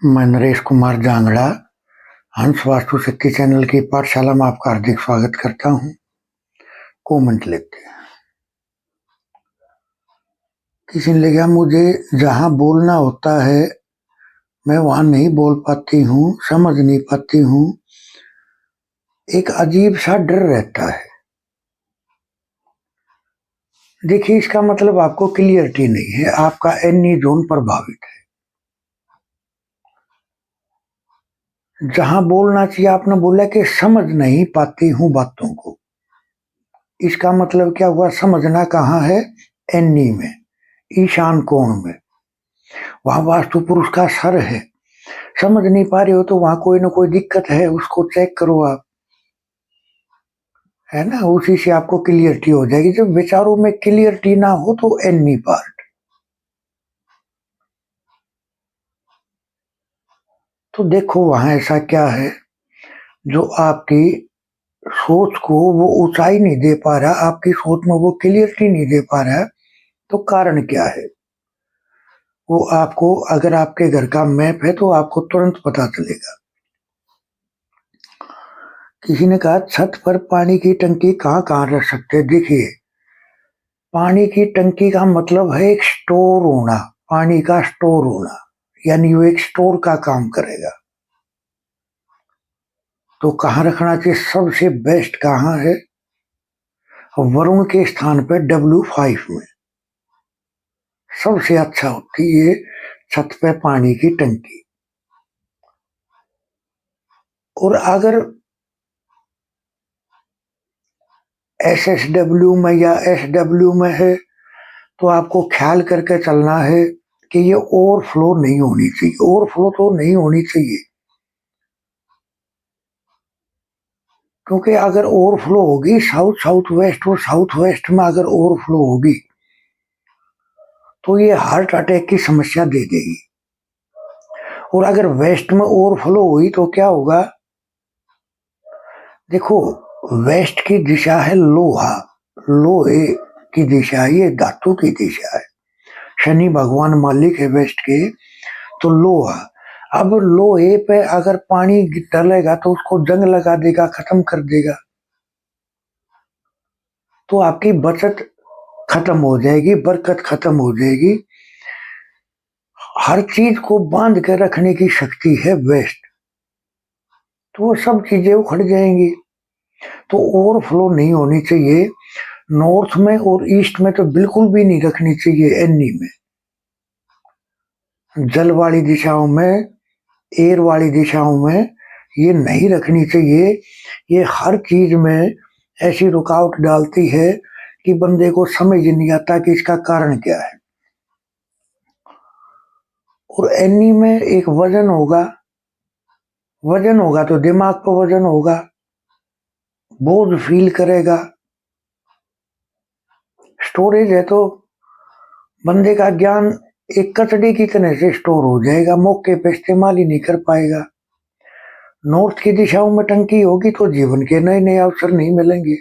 मैं नरेश कुमार जांगड़ा हंस वास्तु शक्ति चैनल की पाठशाला में आपका हार्दिक स्वागत करता हूँ। कमेंट लेते हैं। किसी ने लिखा, मुझे जहाँ बोलना होता है मैं वहां नहीं बोल पाती हूँ, समझ नहीं पाती हूँ, एक अजीब सा डर रहता है। देखिए, इसका मतलब आपको क्लियरिटी नहीं है, आपका एनी जोन प्रभावित है। जहां बोलना चाहिए आपने बोला कि समझ नहीं पाती हूँ बातों को। इसका मतलब क्या हुआ? समझना कहाँ है? एनी में, ईशान कोण में। वहां वास्तु पुरुष का सर है। समझ नहीं पा रहे हो तो वहां कोई ना कोई दिक्कत है, उसको चेक करो आप, है ना। उसी से आपको क्लियरिटी हो जाएगी। जब विचारों में क्लियरिटी ना हो तो एनी पार्ट। तो देखो वहां ऐसा क्या है जो आपकी सोच को वो ऊंचाई नहीं दे पा रहा, आपकी सोच में वो क्लियरिटी नहीं दे पा रहा। तो कारण क्या है वो आपको, अगर आपके घर का मैप है तो आपको तुरंत पता चलेगा। किसी ने कहा छत पर पानी की टंकी कहाँ कहाँ रख सकते? देखिए, पानी की टंकी का मतलब है एक स्टोर होना, पानी का स्टोर होना, यानी वो एक स्टोर का काम करेगा। तो कहाँ रखना चाहिए? सबसे बेस्ट कहाँ है? वरुण के स्थान पे W5 में सबसे अच्छा होती है छत पे पानी की टंकी। और अगर SSW में या SW में है तो आपको ख्याल करके चलना है कि ये ओवरफ्लो नहीं होनी चाहिए। ओवरफ्लो तो नहीं होनी चाहिए, क्योंकि अगर ओवरफ्लो होगी साउथ साउथ वेस्ट और साउथ वेस्ट में अगर ओवरफ्लो होगी तो ये हार्ट अटैक की समस्या दे देगी। और अगर वेस्ट में ओवरफ्लो हुई तो क्या होगा? देखो, वेस्ट की दिशा है लोहा, लोहे की दिशा, ये धातु की दिशा है। शनि भगवान मालिक है वेस्ट के, तो लोहा। अब लोहे पे अगर पानी डलेगा तो उसको जंग लगा देगा, खत्म कर देगा। तो आपकी बचत खत्म हो जाएगी, बरकत खत्म हो जाएगी। हर चीज को बांध के रखने की शक्ति है वेस्ट, तो वो सब चीजें उखड़ जाएंगी। तो ओवरफ्लो नहीं होनी चाहिए। नॉर्थ में और ईस्ट में तो बिल्कुल भी नहीं रखनी चाहिए। एनी में, जल वाली दिशाओं में, एयर वाली दिशाओं में ये नहीं रखनी चाहिए। ये हर चीज में ऐसी रुकावट डालती है कि बंदे को समझ नहीं आता कि इसका कारण क्या है। और एनी में एक वजन होगा, वजन होगा तो दिमाग पर वजन होगा, बोझ फील करेगा। स्टोरेज है तो बंदे का ज्ञान एक कचड़े की तरह से स्टोर हो जाएगा, मौके पे इस्तेमाल ही नहीं कर पाएगा। नॉर्थ की दिशाओं में टंकी होगी तो जीवन के नए नए अवसर नहीं मिलेंगे।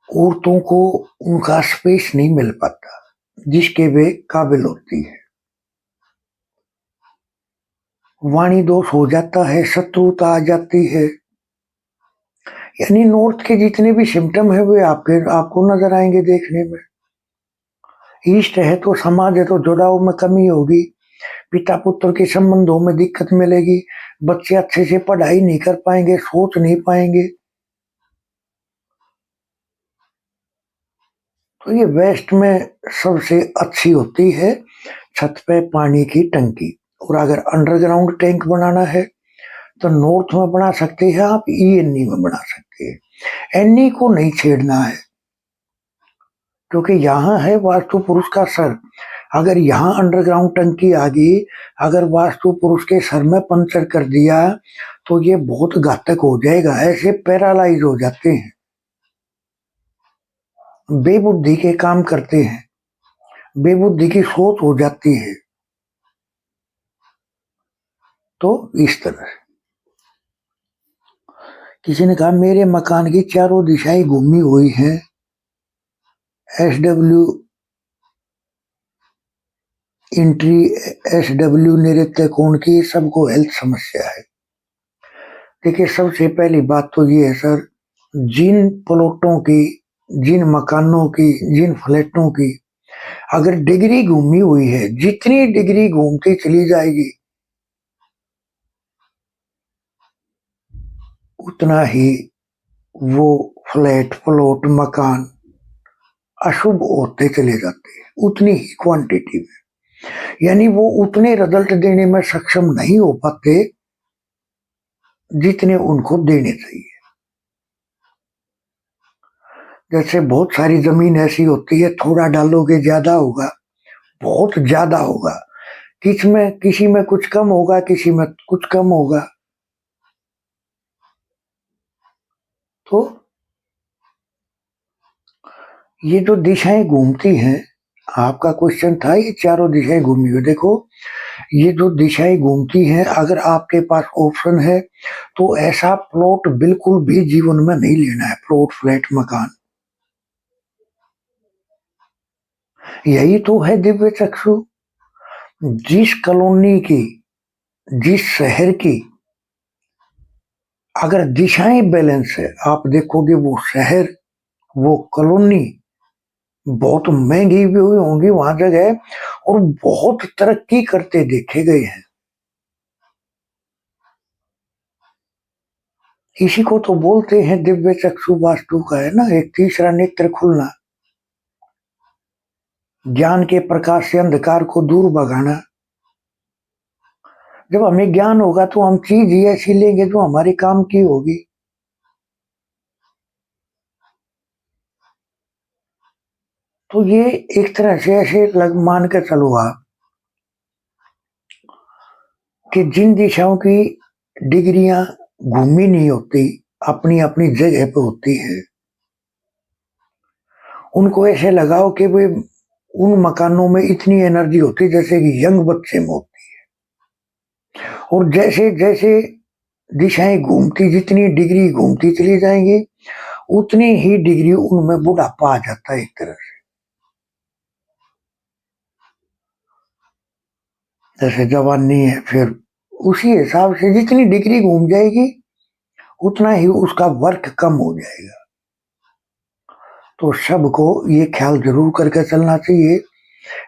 औरतों को उनका स्पेस नहीं मिल पाता जिसके वे काबिल होती है। वाणी दोष हो जाता है, शत्रुता आ जाती है। यानी नॉर्थ के जितने भी सिम्टम है वे आपको नजर आएंगे देखने में। ईस्ट है तो समाज है तो जुड़ाव में कमी होगी, पिता पुत्र के संबंधों में दिक्कत मिलेगी, बच्चे अच्छे से पढ़ाई नहीं कर पाएंगे, सोच नहीं पाएंगे। तो ये वेस्ट में सबसे अच्छी होती है छत पे पानी की टंकी। और अगर अंडरग्राउंड टैंक बनाना है तो नॉर्थ में बना सकते हैं आप, एनी में बना सकते हैं। एनी को नहीं छेड़ना है, क्योंकि यहाँ है वास्तु पुरुष का सर। अगर यहाँ अंडरग्राउंड टंकी आ गई, अगर वास्तु पुरुष के सर में पंचर कर दिया तो ये बहुत घातक हो जाएगा। ऐसे पैरालाइज हो जाते हैं, बेबुद्धि के काम करते हैं, बेबुद्धि की सोच हो जाती है। तो इस तरह किसी ने कहा मेरे मकान की चारों दिशाएं घूमी हुई हैं, SW एंट्री, SW, नृत्य कोण की, सबको हेल्थ समस्या है। देखिए, सबसे पहली बात तो ये है सर, जिन प्लॉटों की, जिन मकानों की, जिन फ्लैटों की अगर डिग्री घूमी हुई है, जितनी डिग्री घूमती चली जाएगी उतना ही वो फ्लैट, प्लॉट, मकान अशुभ होते चले जाते हैं, उतनी ही क्वांटिटी में। यानी वो उतने रिजल्ट देने में सक्षम नहीं हो पाते जितने उनको देने चाहिए। जैसे बहुत सारी जमीन ऐसी होती है, थोड़ा डालोगे ज्यादा होगा, बहुत ज्यादा होगा, किसी में कुछ कम होगा, किसी में कुछ कम होगा। तो ये जो दिशाएं घूमती हैं, आपका क्वेश्चन था ये चारों दिशाएं घूमी हुई। देखो, ये जो दिशाएं घूमती हैं, अगर आपके पास ऑप्शन है तो ऐसा प्लॉट बिल्कुल भी जीवन में नहीं लेना है, प्लॉट, फ्लैट, मकान। यही तो है दिव्य चक्षु। जिस कॉलोनी की, जिस शहर की अगर दिशाएं बैलेंस है, आप देखोगे वो शहर, वो कॉलोनी बहुत महंगी भी हुई होंगी वहां जगह, और बहुत तरक्की करते देखे गए हैं। इसी को तो बोलते हैं दिव्य चक्षु वास्तु का, है ना, एक तीसरा नेत्र खुलना, ज्ञान के प्रकाश से अंधकार को दूर भगाना। जब हमें ज्ञान होगा तो हम चीज ही ऐसी लेंगे जो हमारे काम की होगी। तो ये एक तरह से ऐसे मान के चलो आप कि जिन दिशाओं की डिग्रियां घूमी नहीं होती, अपनी अपनी जगह पे होती है, उनको ऐसे लगाओ कि वे उन मकानों में इतनी एनर्जी होती है जैसे कि यंग बच्चे में होती है। और जैसे जैसे दिशाएं घूमती, जितनी डिग्री घूमती चली जाएंगी उतनी ही डिग्री उनमें बुढ़ापा आ जाता है एक तरह से। जैसे जवानी है, फिर उसी हिसाब से जितनी डिग्री घूम जाएगी उतना ही उसका वर्क कम हो जाएगा। तो सबको ये ख्याल जरूर करके चलना चाहिए।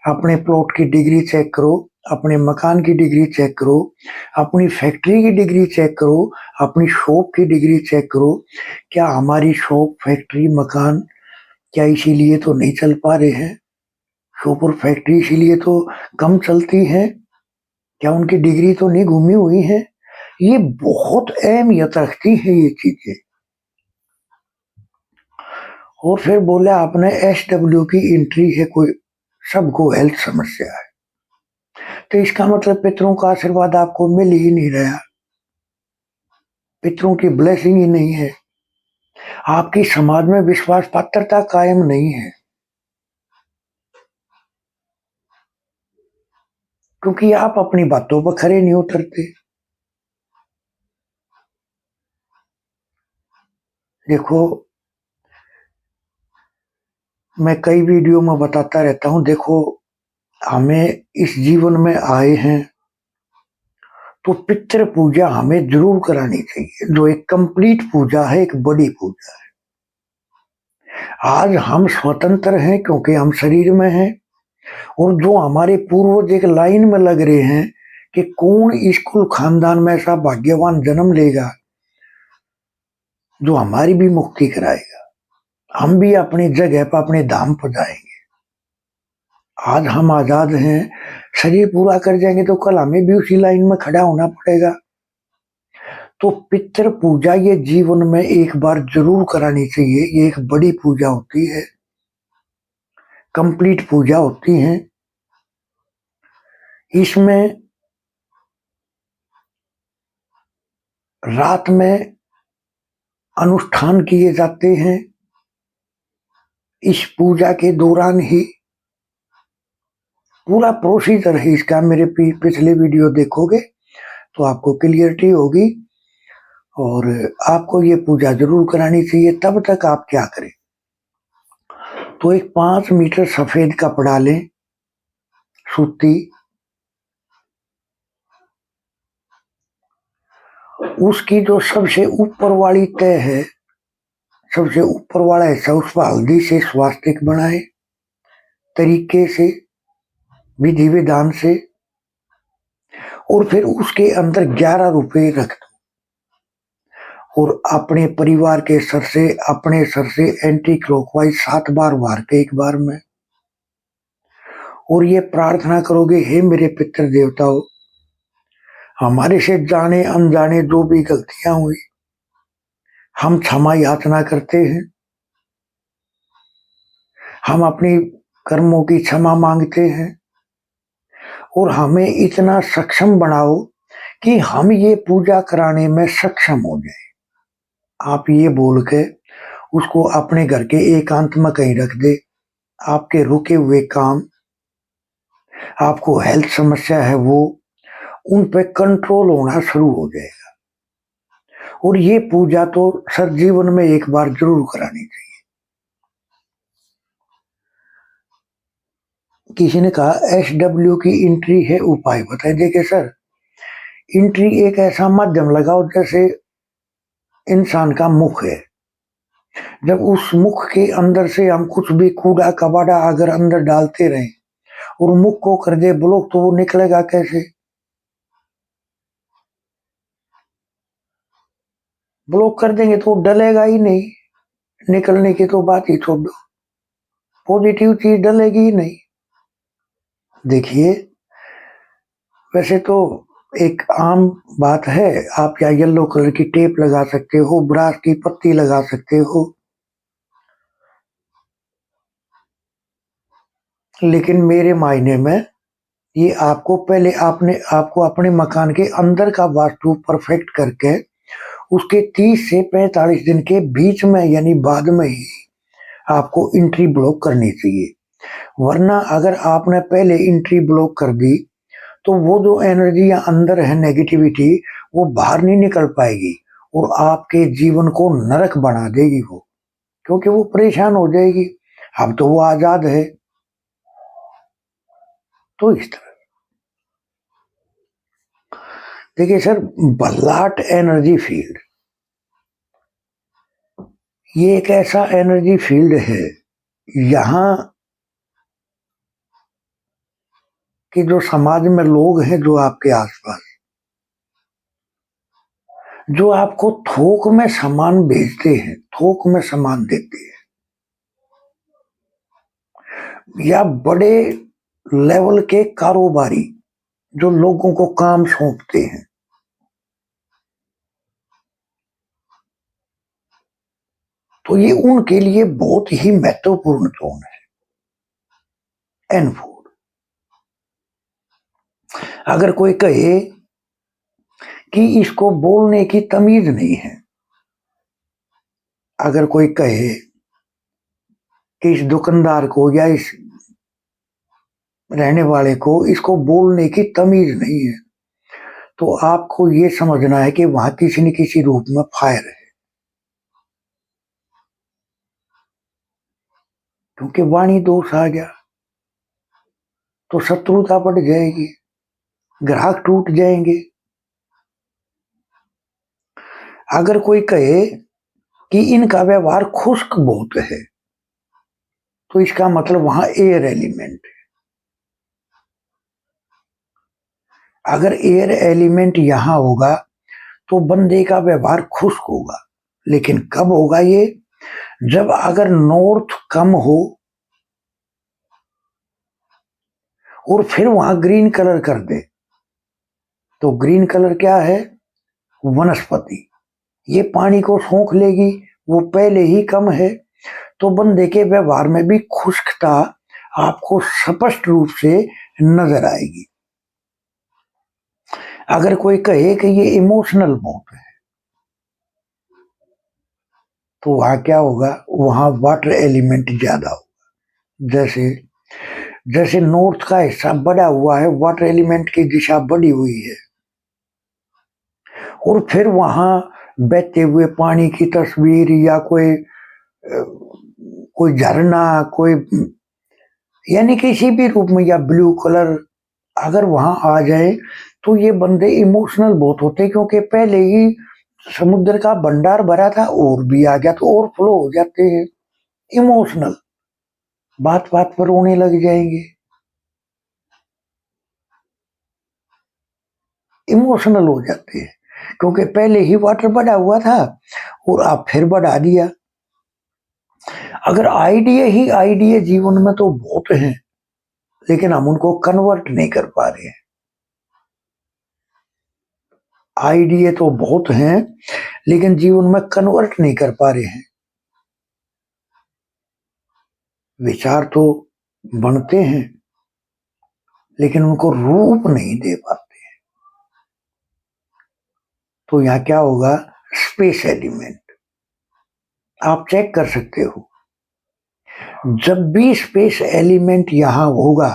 अपने प्लॉट की डिग्री चेक करो, अपने मकान की डिग्री चेक करो, अपनी फैक्ट्री की डिग्री चेक करो, अपनी शॉप की डिग्री चेक करो। क्या हमारी शॉप, फैक्ट्री, मकान क्या इसीलिए तो नहीं चल पा रहे हैं? शॉप और फैक्ट्री इसीलिए तो कम चलती है? क्या उनकी डिग्री तो नहीं घूमी हुई है? ये बहुत अहमियत रखती है ये चीजें। और फिर बोला आपने SW की एंट्री है कोई, सबको हेल्थ समस्या है, तो इसका मतलब पितरों का आशीर्वाद आपको मिल ही नहीं रहा, पितरों की ब्लेसिंग ही नहीं है, आपकी समाज में विश्वास पात्रता कायम नहीं है, क्योंकि आप अपनी बातों पर खरे नहीं उतरते। देखो, मैं कई वीडियो में बताता रहता हूं, देखो हमें इस जीवन में आए हैं तो पितृ पूजा हमें जरूर करानी चाहिए, जो एक कंप्लीट पूजा है, एक बड़ी पूजा है। आज हम स्वतंत्र हैं क्योंकि हम शरीर में हैं, और जो हमारे पूर्वज एक लाइन में लग रहे हैं कि कौन इस कुल खानदान में ऐसा भाग्यवान जन्म लेगा जो हमारी भी मुक्ति कराएगा, हम भी अपनी जगह पर अपने धाम पर जाएंगे। आज हम आजाद हैं, शरीर पूरा कर जाएंगे तो कल हमें भी उसी लाइन में खड़ा होना पड़ेगा। तो पितृ पूजा ये जीवन में एक बार जरूर करानी चाहिए। ये एक बड़ी पूजा होती है, कंप्लीट पूजा होती है। इसमें रात में अनुष्ठान किए जाते हैं। इस पूजा के दौरान ही पूरा प्रोसीजर है इसका, मेरे पिछले वीडियो देखोगे तो आपको क्लियरिटी होगी। और आपको ये पूजा जरूर करानी चाहिए। तब तक आप क्या करें, तो एक 5 मीटर सफेद कपड़ा लें, सूती, उसकी जो सबसे ऊपर वाली तय है, सबसे ऊपर वाला हिस्सा, उस पर हल्दी से स्वास्तिक बनाए, तरीके से, विधि विधान से, और फिर उसके अंदर 11 रुपए रख दो और अपने परिवार के सर से, अपने सर से एंटी क्लॉकवाइज 7 बार मार के एक बार में, और ये प्रार्थना करोगे, हे मेरे पितृ देवताओं, हमारे से जाने अनजाने जो भी गलतियां हुई, हम क्षमा याचना करते हैं, हम अपनी कर्मों की क्षमा मांगते हैं, और हमें इतना सक्षम बनाओ कि हम ये पूजा कराने में सक्षम हो जाए। आप ये बोल के उसको अपने घर के एकांत में कहीं रख दे। आपके रुके हुए काम, आपको हेल्थ समस्या है वो, उन पे कंट्रोल होना शुरू हो जाएगा। और ये पूजा तो सर जीवन में एक बार जरूर करानी चाहिए। किसी ने कहा SW की एंट्री है, उपाय बताए। देखिए सर, एंट्री एक ऐसा माध्यम लगाओ जैसे इंसान का मुख है। जब उस मुख के अंदर से हम कुछ भी कूड़ा कबाड़ा अगर अंदर डालते रहे और मुख को कर दे ब्लॉक, तो वो निकलेगा कैसे? ब्लॉक कर देंगे तो डलेगा ही नहीं, निकलने की तो बात ही छोड़ दो, पॉजिटिव चीज डलेगी ही नहीं। देखिए, वैसे तो एक आम बात है, आप या येलो कलर की टेप लगा सकते हो, ब्रास की पत्ती लगा सकते हो, लेकिन मेरे मायने में ये आपको पहले आपको अपने मकान के अंदर का वास्तु परफेक्ट करके उसके 30 से 45 दिन के बीच में, यानी बाद में ही आपको एंट्री ब्लॉक करनी चाहिए। वरना अगर आपने पहले एंट्री ब्लॉक कर दी तो वो जो एनर्जी अंदर है, नेगेटिविटी, वो बाहर नहीं निकल पाएगी और आपके जीवन को नरक बना देगी वो, क्योंकि वो परेशान हो जाएगी। अब तो वो आजाद है। तो इस तरह देखिए सर, बल्लाट एनर्जी फील्ड, ये एक ऐसा एनर्जी फील्ड है, यहाँ के जो समाज में लोग हैं, जो आपके आसपास, जो आपको थोक में सामान भेजते हैं, थोक में सामान देते हैं, या बड़े लेवल के कारोबारी जो लोगों को काम सौंपते हैं, तो ये उनके लिए बहुत ही महत्वपूर्ण जोन है, N4। अगर कोई कहे कि इसको बोलने की तमीज नहीं है, अगर कोई कहे कि इस दुकानदार को या इस रहने वाले को इसको बोलने की तमीज नहीं है, तो आपको ये समझना है कि वहां किसी न किसी रूप में फायर है, क्योंकि वाणी दोष आ गया तो शत्रुता बढ़ जाएगी, ग्राहक टूट जाएंगे। अगर कोई कहे कि इनका व्यवहार खुश्क बहुत है, तो इसका मतलब वहां एयर एलिमेंट है। अगर एयर एलिमेंट यहां होगा तो बंदे का व्यवहार खुश्क होगा, लेकिन कब होगा ये? जब अगर नॉर्थ कम हो और फिर वहां ग्रीन कलर कर दे, तो ग्रीन कलर क्या है? वनस्पति, ये पानी को सोख लेगी, वो पहले ही कम है, तो बंदे के व्यवहार में भी खुश्कता आपको स्पष्ट रूप से नजर आएगी। अगर कोई कहे कि ये इमोशनल बहुत है, तो वहां क्या होगा? वहां वाटर एलिमेंट ज्यादा होगा। जैसे जैसे नॉर्थ का हिस्सा बढ़ा हुआ है, वाटर एलिमेंट की दिशा बढ़ी हुई है, और फिर वहां बहते हुए पानी की तस्वीर, या कोई झरना, कोई यानी किसी भी रूप में, या ब्लू कलर अगर वहां आ जाए तो ये बंदे इमोशनल बहुत होते हैं, क्योंकि पहले ही समुद्र का भंडार भरा था और भी आ गया तो और फ्लो हो जाते हैं, इमोशनल, बात बात पर रोने लग जाएंगे, इमोशनल हो जाते हैं, क्योंकि पहले ही वाटर बढ़ा हुआ था और आप फिर बढ़ा दिया। अगर आइडिया ही आइडिया जीवन में तो बहुत हैं, लेकिन हम उनको कन्वर्ट नहीं कर पा रहे हैं। आइडिया तो बहुत हैं, लेकिन जीवन में कन्वर्ट नहीं कर पा रहे हैं। विचार तो बनते हैं, लेकिन उनको रूप नहीं दे पाते। तो यहाँ क्या होगा, स्पेस एलिमेंट आप चेक कर सकते हो। जब भी स्पेस एलिमेंट यहां होगा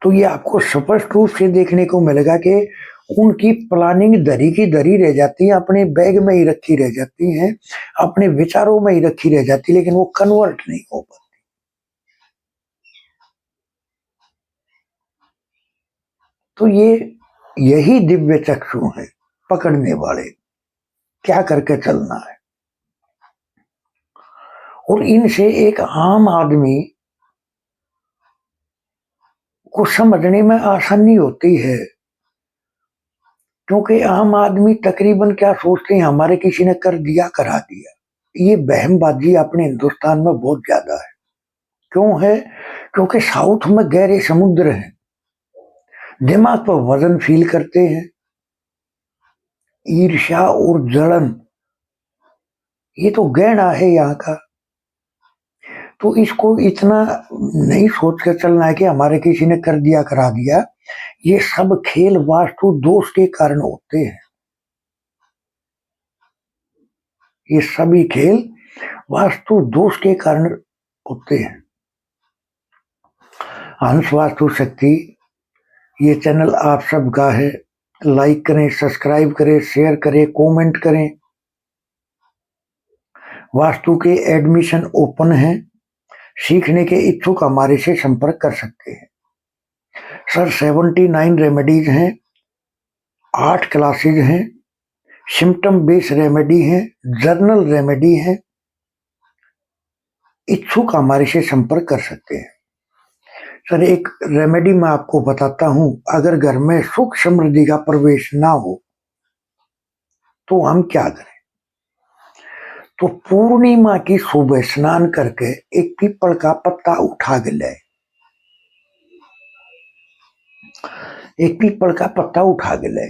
तो ये आपको स्पष्ट रूप से देखने को मिलेगा कि उनकी प्लानिंग दरी की दरी रह जाती है, अपने बैग में ही रखी रह जाती है, अपने विचारों में ही रखी रह जाती है, लेकिन वो कन्वर्ट नहीं हो पाती। तो ये यही दिव्य चक्षु है पकड़ने वाले, क्या करके चलना है। और इनसे एक आम आदमी को समझने में आसानी होती है, क्योंकि आम आदमी तकरीबन क्या सोचते हैं, हमारे किसी ने कर दिया करा दिया। ये बहमबाजी अपने हिंदुस्तान में बहुत ज्यादा है। क्यों है? क्योंकि साउथ में गहरे समुद्र हैं, दिमाग पर वजन फील करते हैं, ईर्ष्या और जलन ये तो गहना है यहाँ का। तो इसको इतना नहीं सोच कर चलना है कि हमारे किसी ने कर दिया करा दिया। ये सब खेल वास्तु दोष के कारण होते हैं। ये सभी खेल वास्तु दोष के कारण होते हैं। हंस वास्तु शक्ति ये चैनल आप सबका है। लाइक करें, सब्सक्राइब करें, शेयर करें, कमेंट करें। वास्तु के एडमिशन ओपन है, सीखने के इच्छुक हमारे से संपर्क कर सकते हैं। सर 79 रेमेडीज हैं, 8 क्लासेज हैं, सिम्टम बेस्ड रेमेडी है, जर्नल रेमेडी है। इच्छुक हमारे से संपर्क कर सकते हैं। सर एक रेमेडी मैं आपको बताता हूं, अगर घर में सुख समृद्धि का प्रवेश ना हो तो हम क्या करें। तो पूर्णिमा की सुबह स्नान करके एक पीपल का पत्ता उठा के ले, एक पीपल का पत्ता उठा के ले,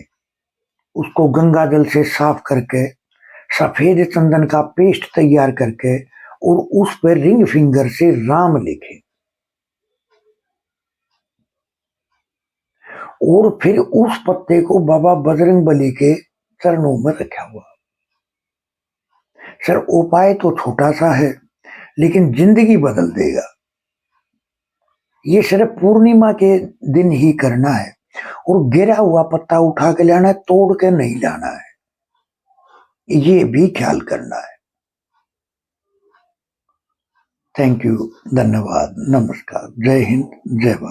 उसको गंगा जल से साफ करके सफेद चंदन का पेस्ट तैयार करके और उस पर रिंग फिंगर से राम लिखे, और फिर उस पत्ते को बाबा बजरंग बली के चरणों में रखा हुआ। सर उपाय तो छोटा सा है, लेकिन जिंदगी बदल देगा। ये सिर्फ पूर्णिमा के दिन ही करना है, और गिरा हुआ पत्ता उठा के लाना है, तोड़ के नहीं लाना है, ये भी ख्याल करना है। थैंक यू, धन्यवाद, नमस्कार, जय हिंद, जय भारत।